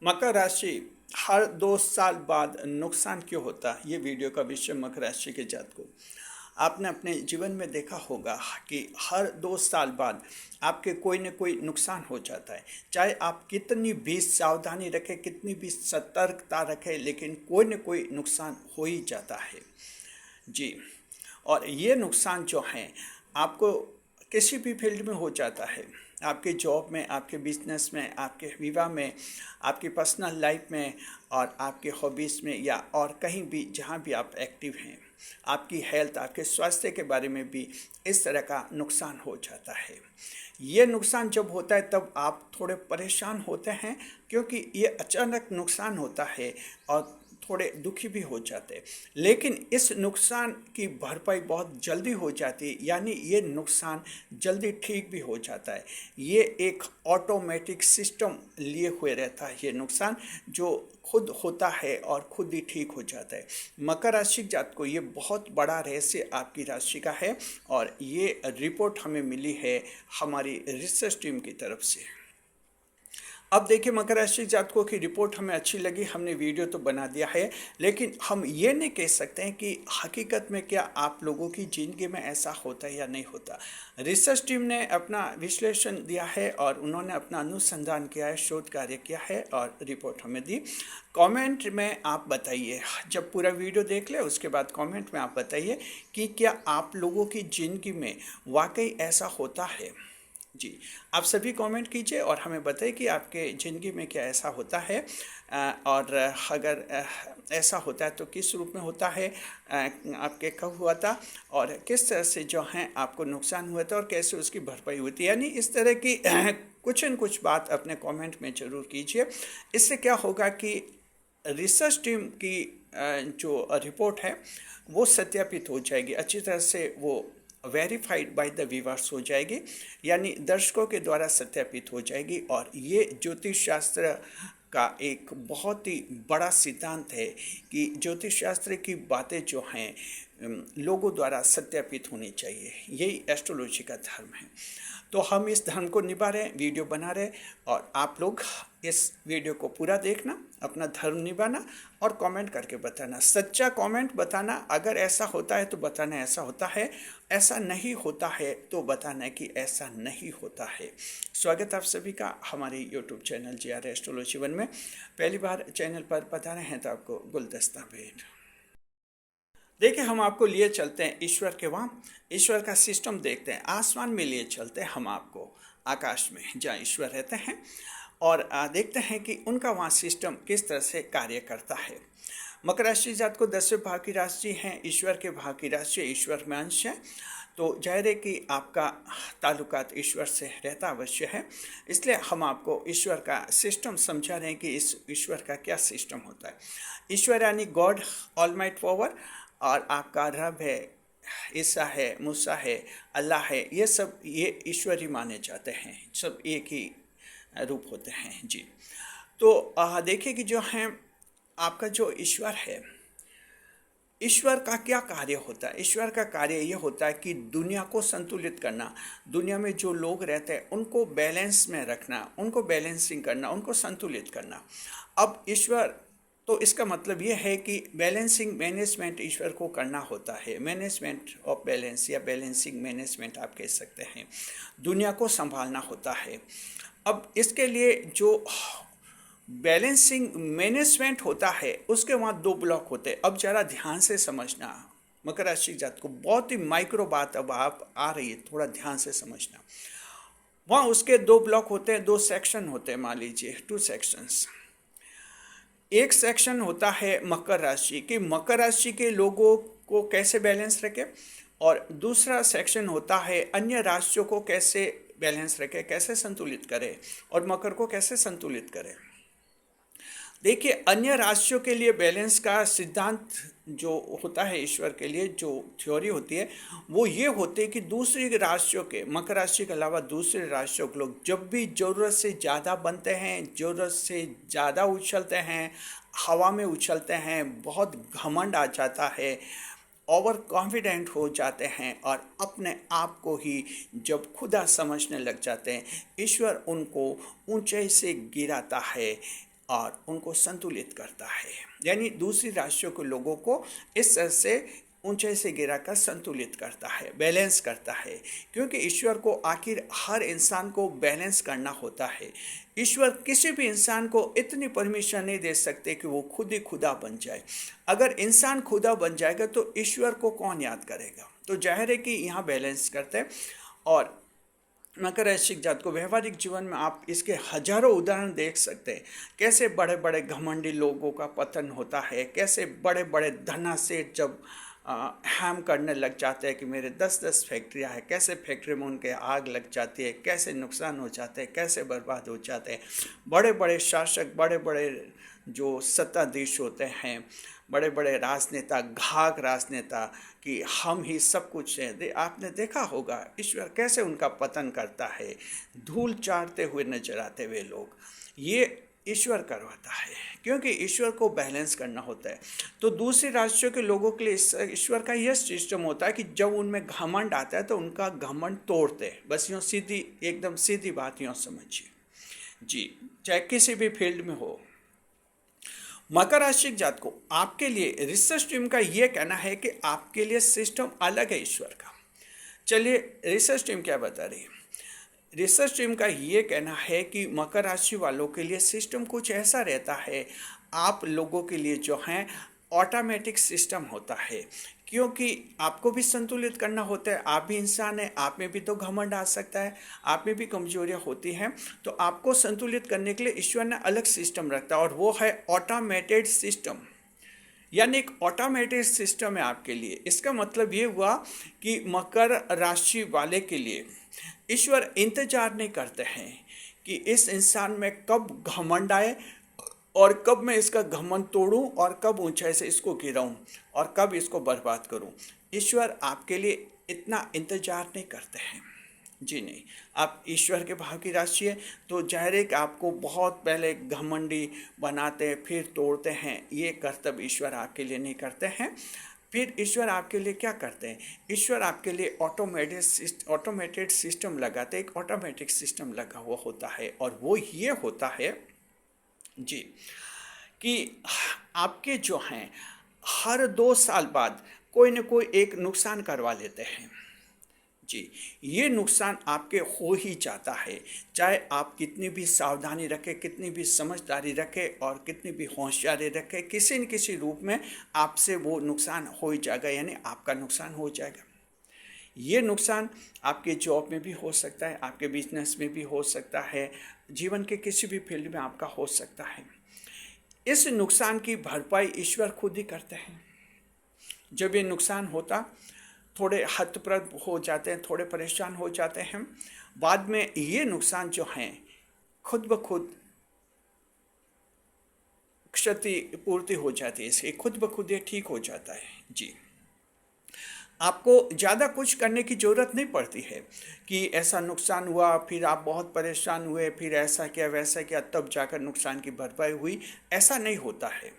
मकर राशि हर 2 साल बाद नुकसान क्यों होता है? ये वीडियो का विषय मकर राशि के जातकों। आपने अपने जीवन में देखा होगा कि हर 2 साल बाद आपके कोई न कोई नुकसान हो जाता है। चाहे आप कितनी भी सावधानी रखें, कितनी भी सतर्कता रखें, लेकिन कोई न कोई नुकसान हो ही जाता है। जी। और ये नुकसान जो हैं आपको किसी भी फील्ड में हो जाता है। आपके जॉब में, आपके बिजनेस में, आपके विवाह में, आपकी पर्सनल लाइफ में और आपके हॉबीज़ में या और कहीं भी जहाँ भी आप एक्टिव हैं। आपकी हेल्थ, आपके स्वास्थ्य के बारे में भी इस तरह का नुकसान हो जाता है। ये नुकसान जब होता है तब आप थोड़े परेशान होते हैं, क्योंकि ये अचानक नुकसान होता है और थोड़े दुखी भी हो जाते हैं। लेकिन इस नुकसान की भरपाई बहुत जल्दी हो जाती है, यानी ये नुकसान जल्दी ठीक भी हो जाता है। ये एक ऑटोमेटिक सिस्टम लिए हुए रहता है, ये नुकसान जो खुद होता है और खुद ही ठीक हो जाता है। मकर राशि जात को ये बहुत बड़ा रहस्य आपकी राशि का है और ये रिपोर्ट हमें मिली है हमारी रिसर्च टीम की तरफ से। अब देखिए, मकर राशि जातकों की रिपोर्ट हमें अच्छी लगी, हमने वीडियो तो बना दिया है, लेकिन हम ये नहीं कह सकते हैं कि हकीकत में क्या आप लोगों की ज़िंदगी में ऐसा होता है या नहीं होता। रिसर्च टीम ने अपना विश्लेषण दिया है और उन्होंने अपना अनुसंधान किया है, शोध कार्य किया है और रिपोर्ट हमें दी। कमेंट में आप बताइए, जब पूरा वीडियो देख ले उसके बाद कमेंट में आप बताइए कि क्या आप लोगों की ज़िंदगी में वाकई ऐसा होता है। जी, आप सभी कमेंट कीजिए और हमें बताइए कि आपके ज़िंदगी में क्या ऐसा होता है। और अगर ऐसा होता है तो किस रूप में होता है, आपके कब हुआ था और किस तरह से जो है आपको नुकसान हुआ था और कैसे उसकी भरपाई हुई थी। यानी इस तरह की कुछ न कुछ बात अपने कमेंट में ज़रूर कीजिए। इससे क्या होगा कि रिसर्च टीम की जो रिपोर्ट है वो सत्यापित हो जाएगी, अच्छी तरह से वो वेरीफाइड बाय द व्यूअर्स हो जाएगी, यानी दर्शकों के द्वारा सत्यापित हो जाएगी। और ये ज्योतिष शास्त्र का एक बहुत ही बड़ा सिद्धांत है कि ज्योतिष शास्त्र की बातें जो हैं लोगों द्वारा सत्यापित होनी चाहिए। यही एस्ट्रोलॉजी का धर्म है। तो हम इस धर्म को निभा रहे हैं, वीडियो बना रहे हैं और आप लोग इस वीडियो को पूरा देखना, अपना धर्म निभाना और कमेंट करके बताना, सच्चा कमेंट बताना। अगर ऐसा होता है तो बताना ऐसा होता है, ऐसा नहीं होता है तो बताना कि ऐसा नहीं होता है। स्वागत आप सभी का हमारे यूट्यूब चैनल GR एस्ट्रोलॉजी 1 में। पहली बार चैनल पर पधारे हैं तो आपको गुलदस्ता भेंट। देखिए, हम आपको लिए चलते हैं ईश्वर के वहाँ, ईश्वर का सिस्टम देखते हैं। आसमान में लिए चलते हैं हम आपको, आकाश में जहाँ ईश्वर रहते हैं, और देखते हैं कि उनका वहाँ सिस्टम किस तरह से कार्य करता है। मकर राशि जात को 10वें भाव की राशि है, ईश्वर के भाव की राशि, ईश्वर में अंश है। तो जाहिर है कि आपका ताल्लुकात ईश्वर से रहता अवश्य है, इसलिए हम आपको ईश्वर का सिस्टम समझा रहे हैं कि इस ईश्वर का क्या सिस्टम होता है। ईश्वर यानी गॉड, ऑलमाइट पावर, और आपका रब है, ईसा है, मूसा है, अल्लाह है, ये सब ये ईश्वर ही माने जाते हैं, सब एक ही रूप होते हैं। जी। तो देखिए कि जो है आपका जो ईश्वर है, ईश्वर का क्या कार्य होता है। ईश्वर का कार्य ये होता है कि दुनिया को संतुलित करना, दुनिया में जो लोग रहते हैं उनको बैलेंस में रखना, उनको बैलेंसिंग करना, उनको संतुलित करना। अब ईश्वर, तो इसका मतलब ये है कि बैलेंसिंग मैनेजमेंट ईश्वर को करना होता है। मैनेजमेंट ऑफ बैलेंस या बैलेंसिंग मैनेजमेंट आप कह सकते हैं, दुनिया को संभालना होता है। अब इसके लिए जो बैलेंसिंग मैनेजमेंट होता है उसके वहाँ 2 ब्लॉक होते हैं। अब ज़रा ध्यान से समझना, मकर राशि जात को बहुत ही माइक्रो बात अब आप आ रही है, थोड़ा ध्यान से समझना। वहाँ उसके 2 ब्लॉक होते हैं, 2 सेक्शन होते हैं, मान लीजिए 2 सेक्शंस। एक सेक्शन होता है मकर राशि कि मकर राशि के लोगों को कैसे बैलेंस रखें, और दूसरा सेक्शन होता है अन्य राशियों को कैसे बैलेंस रखें, कैसे संतुलित करें और मकर को कैसे संतुलित करें। देखिए, अन्य राशियों के लिए बैलेंस का सिद्धांत जो होता है, ईश्वर के लिए जो थ्योरी होती है वो ये होती है कि दूसरी राशियों के, मकर राशि के अलावा दूसरे राशियों के लोग जब भी ज़रूरत से ज़्यादा बनते हैं, ज़रूरत से ज़्यादा उछलते हैं, हवा में उछलते हैं, बहुत घमंड आ जाता है, ओवर कॉन्फिडेंट हो जाते हैं और अपने आप को ही जब खुदा समझने लग जाते हैं, ईश्वर उनको ऊंचाई से गिराता है, और उनको संतुलित करता है। यानी दूसरी राशियों के लोगों को इस तरह से ऊंचाई से गिराकर संतुलित करता है, बैलेंस करता है, क्योंकि ईश्वर को आखिर हर इंसान को बैलेंस करना होता है। ईश्वर किसी भी इंसान को इतनी परमिशन नहीं दे सकते कि वो खुद ही खुदा बन जाए। अगर इंसान खुदा बन जाएगा तो ईश्वर को कौन याद करेगा। तो जाहिर है कि यहाँ बैलेंस करते हैं। और मकर राशि जात को व्यवहारिक जीवन में आप इसके हजारों उदाहरण देख सकते हैं। कैसे बड़े बड़े घमंडी लोगों का पतन होता है, कैसे बड़े बड़े धनासेठ जब हैम करने लग जाते हैं कि मेरे 10-10 फैक्ट्रियाँ हैं, कैसे फैक्ट्री में उनके आग लग जाती है, कैसे नुकसान हो जाते हैं, कैसे बर्बाद हो जाते हैं। बड़े बड़े शासक, बड़े बड़े जो सत्ताधीश होते हैं, बड़े बड़े राजनेता, घाघ राजनेता कि हम ही सब कुछ हैं, आपने देखा होगा ईश्वर कैसे उनका पतन करता है। धूल चाटते हुए नजर आते हुए लोग, ये ईश्वर करवाता है, क्योंकि ईश्वर को बैलेंस करना होता है। तो दूसरी राशियों के लोगों के लिए ईश्वर का यह सिस्टम होता है कि जब उनमें घमंड आता है तो उनका घमंड तोड़ते हैं। बस यूँ सीधी, एकदम सीधी बात यूँ समझिए जी, चाहे किसी भी फील्ड में हो। मकर राशि जात को आपके लिए रिसर्च टीम का यह कहना है कि आपके लिए सिस्टम अलग है ईश्वर का। चलिए रिसर्च टीम क्या बता रही है। रिसर्च टीम का ये कहना है कि मकर राशि वालों के लिए सिस्टम कुछ ऐसा रहता है, आप लोगों के लिए जो है ऑटोमेटिक सिस्टम होता है, क्योंकि आपको भी संतुलित करना होता है। आप भी इंसान हैं, आप में भी तो घमंड आ सकता है, आप में भी कमजोरियां होती हैं। तो आपको संतुलित करने के लिए ईश्वर ने अलग सिस्टम रखता है, और वो है ऑटोमेटेड सिस्टम। यानी एक ऑटोमेटेड सिस्टम है आपके लिए। इसका मतलब ये हुआ कि मकर राशि वाले के लिए ईश्वर इंतजार नहीं करते हैं कि इस इंसान में कब घमंड आए और कब मैं इसका घमंड तोड़ूं और कब ऊंचाई से इसको गिराऊं और कब इसको बर्बाद करूं। ईश्वर आपके लिए इतना इंतजार नहीं करते हैं जी, नहीं। आप ईश्वर के भाव की राशि है तो जाहिर है कि आपको बहुत पहले घमंडी बनाते फिर तोड़ते हैं। ये कर्तव्य ईश्वर आपके लिए नहीं करते हैं। फिर ईश्वर आपके लिए क्या करते हैं, ईश्वर आपके लिए ऑटोमेटेड सिस्टम लगाते, एक ऑटोमेटिक सिस्टम लगा हुआ होता है। और वो ये होता है जी कि आपके जो हैं हर 2 साल बाद कोई न कोई एक नुकसान करवा लेते हैं जी। ये नुकसान आपके हो ही जाता है, चाहे आप कितनी भी सावधानी रखें, कितनी भी समझदारी रखें और कितनी भी होशियारी रखें, किसी न किसी रूप में आपसे वो नुकसान हो ही जाएगा, यानी आपका नुकसान हो जाएगा। ये नुकसान आपके जॉब में भी हो सकता है, आपके बिजनेस में भी हो सकता है, जीवन के किसी भी फील्ड में आपका हो सकता है। इस नुकसान की भरपाई ईश्वर खुद ही करते हैं। जब ये नुकसान होता थोड़े हतप्रभ हो जाते हैं, थोड़े परेशान हो जाते हैं, बाद में ये नुकसान जो हैं खुद ब खुद क्षतिपूर्ति हो जाती है, इसकी खुद ब खुद ये ठीक हो जाता है जी। आपको ज़्यादा कुछ करने की ज़रूरत नहीं पड़ती है कि ऐसा नुकसान हुआ फिर आप बहुत परेशान हुए, फिर ऐसा किया वैसा किया तब जाकर नुकसान की भरपाई हुई, ऐसा नहीं होता है।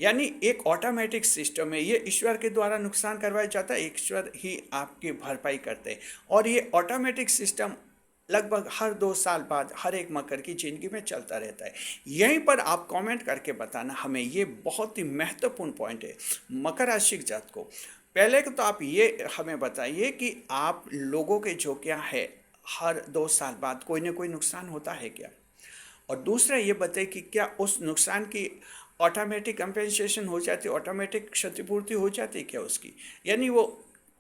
यानी एक ऑटोमेटिक सिस्टम है, ये ईश्वर के द्वारा नुकसान करवाया जाता है, ईश्वर ही आपकी भरपाई करते हैं। और ये ऑटोमेटिक सिस्टम लगभग हर 2 साल बाद हर एक मकर की ज़िंदगी में चलता रहता है। यहीं पर आप कमेंट करके बताना हमें, ये बहुत ही महत्वपूर्ण पॉइंट है मकर राशि जात को। पहले तो आप ये हमें बताइए कि आप लोगों के जो क्या है हर 2 साल बाद कोई ना कोई नुकसान होता है क्या, और दूसरा ये बताइए कि क्या उस नुकसान की ऑटोमेटिक कंपेंसेशन हो जाती है, ऑटोमेटिक क्षतिपूर्ति हो जाती है क्या उसकी, यानी वो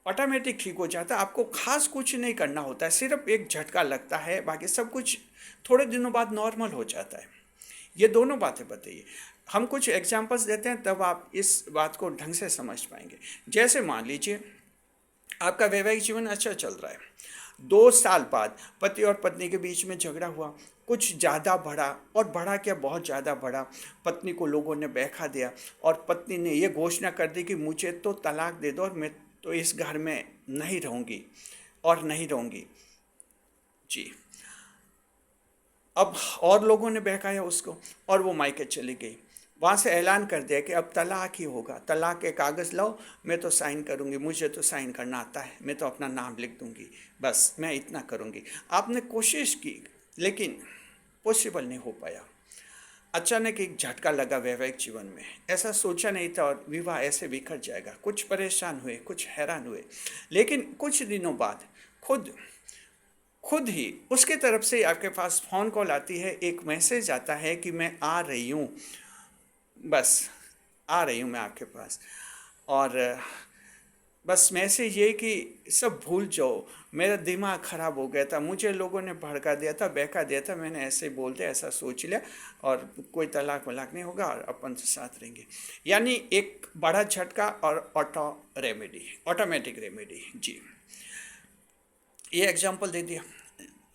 ऑटोमेटिक ठीक हो जाता है, आपको खास कुछ नहीं करना होता है, सिर्फ एक झटका लगता है, बाकी सब कुछ थोड़े दिनों बाद नॉर्मल हो जाता है। ये दोनों बातें बताइए। हम कुछ एग्जांपल्स देते हैं तब आप इस बात को ढंग से समझ पाएंगे। जैसे मान लीजिए आपका वैवाहिक जीवन अच्छा चल रहा है, 2 साल बाद पति और पत्नी के बीच में झगड़ा हुआ, कुछ ज़्यादा बढ़ा, और बढ़ा क्या बहुत ज़्यादा बढ़ा। पत्नी को लोगों ने बहका दिया और पत्नी ने ये घोषणा कर दी कि मुझे तो तलाक दे दो और मैं तो इस घर में नहीं रहूँगी और नहीं रहूँगी जी। अब और लोगों ने बहकाया उसको और वो मायके चली गई। वहाँ से ऐलान कर दिया कि अब तलाक ही होगा, तलाक के कागज़ लाओ, मैं तो साइन करूँगी, मुझे तो साइन करना आता है, मैं तो अपना नाम लिख दूँगी, बस मैं इतना करूँगी। आपने कोशिश की लेकिन पॉसिबल नहीं हो पाया। अचानक एक झटका लगा वैवाहिक जीवन में, ऐसा सोचा नहीं था और विवाह ऐसे बिखर जाएगा। कुछ परेशान हुए, कुछ हैरान हुए, लेकिन कुछ दिनों बाद खुद खुद ही उसके तरफ से आपके पास फ़ोन कॉल आती है, एक मैसेज आता है कि मैं आ रही हूँ, बस आ रही हूँ मैं आपके पास। और बस मैसेज ये कि सब भूल जाओ, मेरा दिमाग ख़राब हो गया था, मुझे लोगों ने भड़का दिया था, बहका दिया था, मैंने ऐसे बोल दिया, ऐसा सोच लिया, और कोई तलाक वलाक नहीं होगा और अपन साथ रहेंगे। यानी एक बड़ा झटका और ऑटोमेटिक रेमेडी। जी, ये एग्जांपल दे दिया।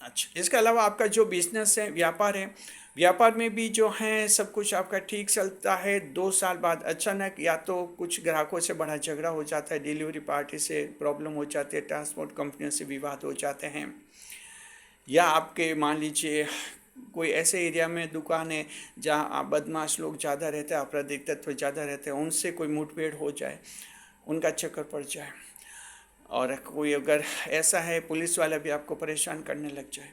अच्छा, इसके अलावा आपका जो बिजनेस है, व्यापार है, व्यापार में भी जो है सब कुछ आपका ठीक चलता है। 2 साल बाद अचानक या तो कुछ ग्राहकों से बड़ा झगड़ा हो जाता है, डिलीवरी पार्टी से प्रॉब्लम हो जाती है, ट्रांसपोर्ट कंपनियों से विवाद हो जाते हैं, या आपके मान लीजिए कोई ऐसे एरिया में दुकान है जहाँ आप बदमाश लोग ज़्यादा रहते हैं, आपराधिक तत्व ज़्यादा रहते हैं, उनसे कोई मुठभेड़ हो जाए, उनका चक्कर पड़ जाए। और कोई अगर ऐसा है पुलिस वाला भी आपको परेशान करने लग जाए,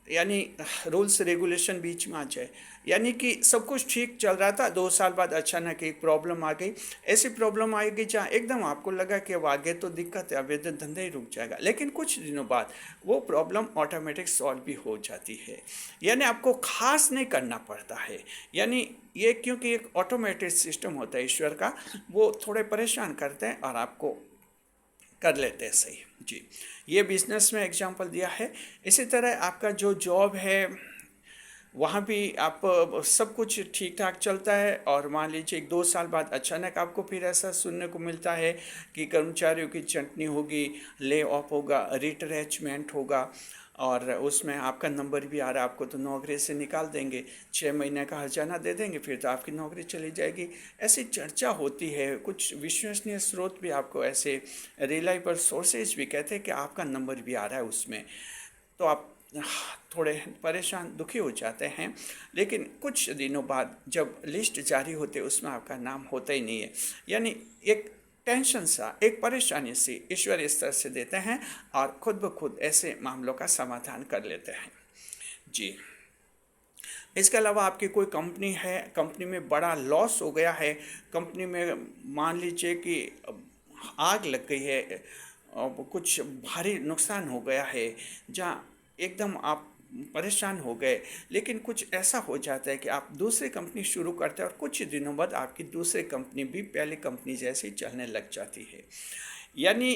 यानी रूल्स रेगुलेशन बीच में आ जाए। यानी कि सब कुछ ठीक चल रहा था, 2 साल बाद अचानक एक प्रॉब्लम आ गई। ऐसी प्रॉब्लम आएगी जहाँ एकदम आपको लगा कि अब आगे तो दिक्कत है, अब ये तो धंधा ही रुक जाएगा, लेकिन कुछ दिनों बाद वो प्रॉब्लम ऑटोमेटिक सॉल्व भी हो जाती है। यानी आपको खास नहीं करना पड़ता है। यानी ये क्योंकि एक ऑटोमेटेड सिस्टम होता है ईश्वर का, वो थोड़े परेशान करते हैं और आपको कर लेते हैं सही। जी, ये बिजनेस में एग्जांपल दिया है। इसी तरह आपका जो जॉब है, वहाँ भी आप सब कुछ ठीक ठाक चलता है, और मान लीजिए 2 साल बाद अचानक आपको फिर ऐसा सुनने को मिलता है कि कर्मचारियों की छंटनी होगी, ले ऑफ होगा, रिट्रेचमेंट होगा, और उसमें आपका नंबर भी आ रहा है, आपको तो नौकरी से निकाल देंगे, 6 महीने का हर्जाना दे देंगे, फिर तो आपकी नौकरी चली जाएगी। ऐसी चर्चा होती है। कुछ विश्वसनीय स्रोत भी आपको ऐसे रिलायबल सोर्सेज भी कहते हैं कि आपका नंबर भी आ रहा है उसमें। तो आप थोड़े परेशान दुखी हो जाते हैं, लेकिन कुछ दिनों बाद जब लिस्ट जारी होते उसमें आपका नाम होता ही नहीं है। यानी एक टेंशन सा, एक परेशानी सी ईश्वर इस तरह से देते हैं और खुद ब खुद ऐसे मामलों का समाधान कर लेते हैं। जी, इसके अलावा आपकी कोई कंपनी है, कंपनी में बड़ा लॉस हो गया है, कंपनी में मान लीजिए कि आग लग गई है, कुछ भारी नुकसान हो गया है, जहाँ एकदम आप परेशान हो गए, लेकिन कुछ ऐसा हो जाता है कि आप दूसरी कंपनी शुरू करते हैं और कुछ दिनों बाद आपकी दूसरी कंपनी भी पहली कंपनी जैसी चलने लग जाती है। यानी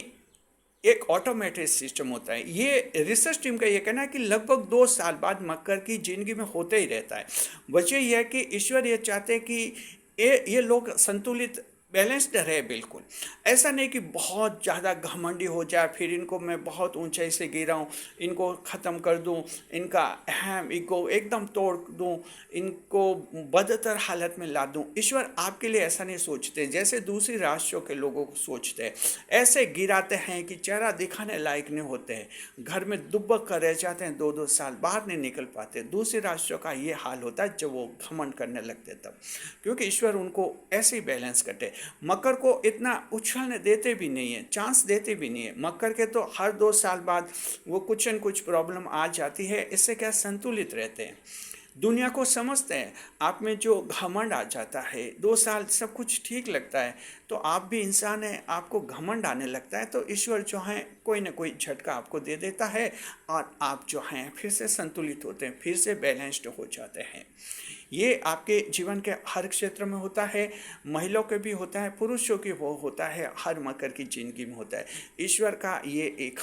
एक ऑटोमेटेड सिस्टम होता है। ये रिसर्च टीम का ये कहना है कि लगभग 2 साल बाद मकर की जिंदगी में होते ही रहता है। वजह यह है कि ईश्वर ये चाहते हैं कि ये लोग संतुलित बैलेंस्ड रहे बिल्कुल। ऐसा नहीं कि बहुत ज़्यादा घमंडी हो जाए, फिर इनको मैं बहुत ऊंचाई से गिराऊं, इनको ख़त्म कर दूं, इनका अहम ईगो एकदम तोड़ दूं, इनको बदतर हालत में ला दूं। ईश्वर आपके लिए ऐसा नहीं सोचते जैसे दूसरी राष्ट्रों के लोगों को सोचते हैं। ऐसे गिराते हैं कि चेहरा दिखाने लायक नहीं होते हैं, घर में दुबक कर रह जाते हैं, 2-2 साल बाहर नहीं निकल पाते। दूसरे राष्ट्रों का ये हाल होता है जब वो घमंड करने लगते तब, क्योंकि ईश्वर उनको ऐसे ही बैलेंस करते। मकर को इतना उछलने देते भी नहीं है, चांस देते भी नहीं है। मकर के तो हर 2 साल बाद वो कुछ न कुछ प्रॉब्लम आ जाती है, इससे क्या संतुलित रहते हैं, दुनिया को समझते हैं। आप में जो घमंड आ जाता है, 2 साल सब कुछ ठीक लगता है, तो आप भी इंसान हैं, आपको घमंड आने लगता है, तो ईश्वर जो है कोई ना कोई झटका आपको दे देता है और आप जो हैं फिर से संतुलित होते हैं, फिर से बैलेंस्ड हो जाते हैं। ये आपके जीवन के हर क्षेत्र में होता है, महिलाओं के भी होता है, पुरुषों की वो होता है, हर मकर की जिंदगी में होता है। ईश्वर का ये एक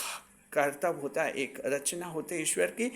कर्तव्य होता है, एक रचना होती है ईश्वर की।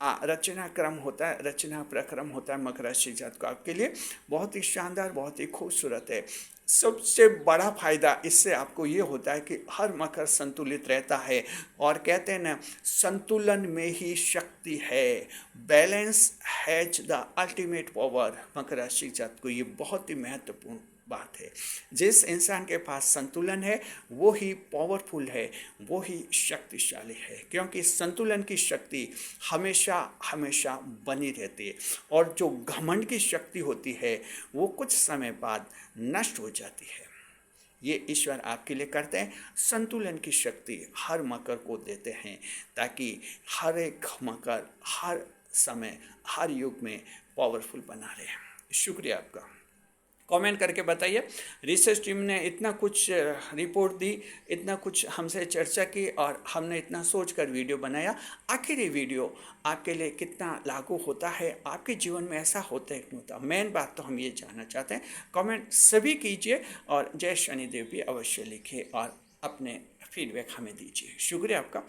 रचना क्रम होता है, रचना प्रक्रम होता है मकर राशि जात को आपके लिए बहुत ही शानदार, बहुत ही खूबसूरत है। सबसे बड़ा फायदा इससे आपको ये होता है कि हर मकर संतुलित रहता है, और कहते हैं ना, संतुलन में ही शक्ति है, balance has the ultimate power. मकर राशि जात को ये बहुत ही महत्वपूर्ण बात है। जिस इंसान के पास संतुलन है वो ही पावरफुल है, वो ही शक्तिशाली है, क्योंकि संतुलन की शक्ति हमेशा हमेशा बनी रहती है, और जो घमंड की शक्ति होती है वो कुछ समय बाद नष्ट हो जाती है। ये ईश्वर आपके लिए करते हैं, संतुलन की शक्ति हर मकर को देते हैं, ताकि हर एक मकर हर समय हर युग में पावरफुल बना रहे। शुक्रिया आपका। कमेंट करके बताइए। रिसर्च टीम ने इतना कुछ रिपोर्ट दी, इतना कुछ हमसे चर्चा की और हमने इतना सोच कर वीडियो बनाया। आखिर ये वीडियो आपके लिए कितना लागू होता है, आपके जीवन में ऐसा होता है कि नहीं होता, मेन बात तो हम ये जानना चाहते हैं। कमेंट सभी कीजिए और जय शनिदेव भी अवश्य लिखिए और अपने फीडबैक हमें दीजिए। शुक्रिया आपका।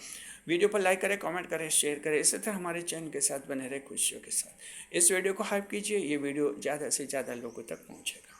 वीडियो पर लाइक करें, कमेंट करें, शेयर करें। इसी तरह हमारे चैनल के साथ बने रहे खुशियों के साथ। इस वीडियो को हाइप कीजिए, ये वीडियो ज़्यादा से ज़्यादा लोगों तक पहुँचेगा।